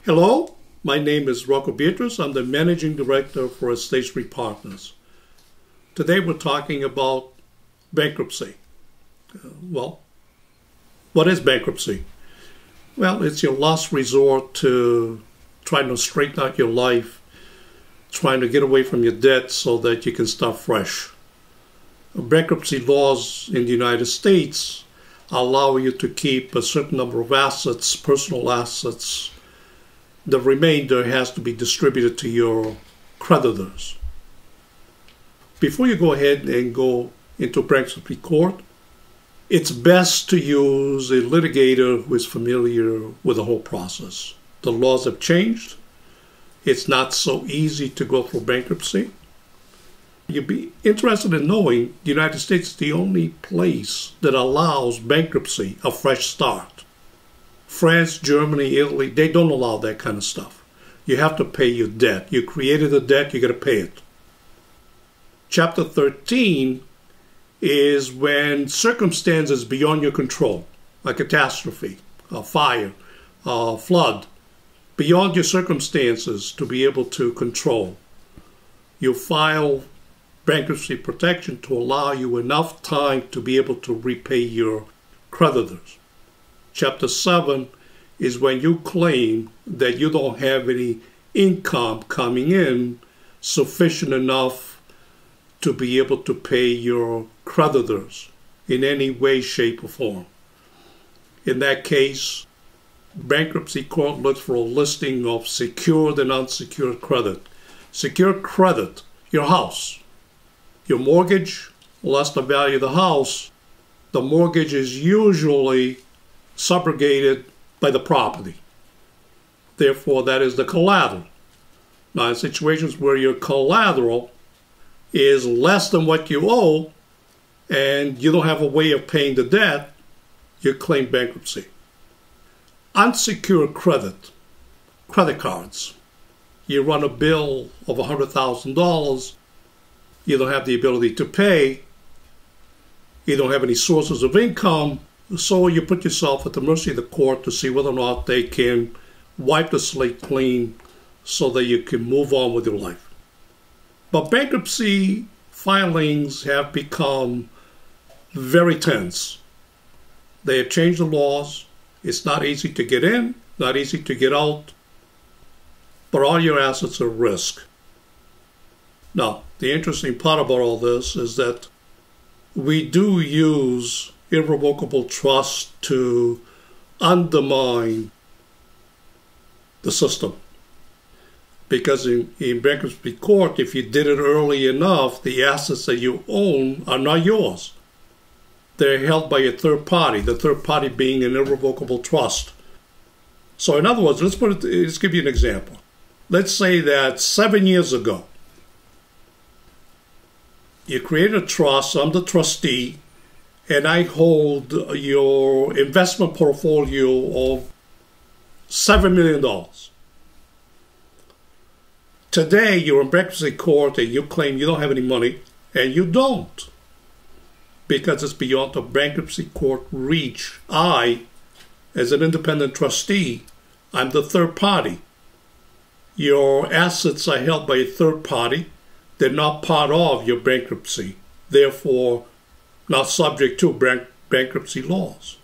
Hello, my name is Rocco Beatrice. I'm the Managing Director for Estate Street Partners. Today we're talking about bankruptcy. Well, what is bankruptcy? Well, it's your last resort to trying to straighten out your life, trying to get away from your debt so that you can start fresh. Bankruptcy laws in the United States allow you to keep a certain number of assets, personal assets. The remainder has to be distributed to your creditors. Before you go ahead and go into bankruptcy court, it's best to use a litigator who is familiar with the whole process. The laws have changed. It's not so easy to go through bankruptcy. You'd be interested in knowing the United States is the only place that allows bankruptcy, a fresh start. France, Germany, Italy, they don't allow that kind of stuff. You have to pay your debt. You created a debt, you got to pay it. Chapter 13 is when circumstances beyond your control, a catastrophe, a fire, a flood, beyond your circumstances to be able to control. You file bankruptcy protection to allow you enough time to be able to repay your creditors. Chapter 7 is when you claim that you don't have any income coming in sufficient enough to be able to pay your creditors in any way, shape, or form. In that case, bankruptcy court looks for a listing of secured and unsecured credit. Secured credit, your house, your mortgage, less the value of the house. The mortgage is usually subrogated by the property. Therefore, that is the collateral. Now, in situations where your collateral is less than what you owe and you don't have a way of paying the debt, you claim bankruptcy. Unsecured credit, credit cards. You run a bill of $100,000, you don't have the ability to pay, you don't have any sources of income, so you put yourself at the mercy of the court to see whether or not they can wipe the slate clean so that you can move on with your life. But bankruptcy filings have become very tense. They have changed the laws. It's not easy to get in, not easy to get out, but all your assets are at risk. Now, the interesting part about all this is that we do use irrevocable trust to undermine the system. Because in bankruptcy court, if you did it early enough, the assets that you own are not yours. They're held by a third party, the third party being an irrevocable trust. So in other words, let's give you an example. Let's say that 7 years ago, you created a trust, I'm the trustee, and I hold your investment portfolio of $7 million. Today, you're in bankruptcy court and you claim you don't have any money, and you don't, because it's beyond the bankruptcy court reach. I, as an independent trustee, I'm the third party. Your assets are held by a third party. They're not part of your bankruptcy, therefore not subject to bankruptcy laws.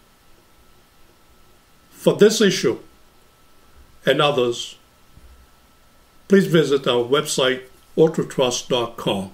For this issue and others, please visit our website, ultratrust.com.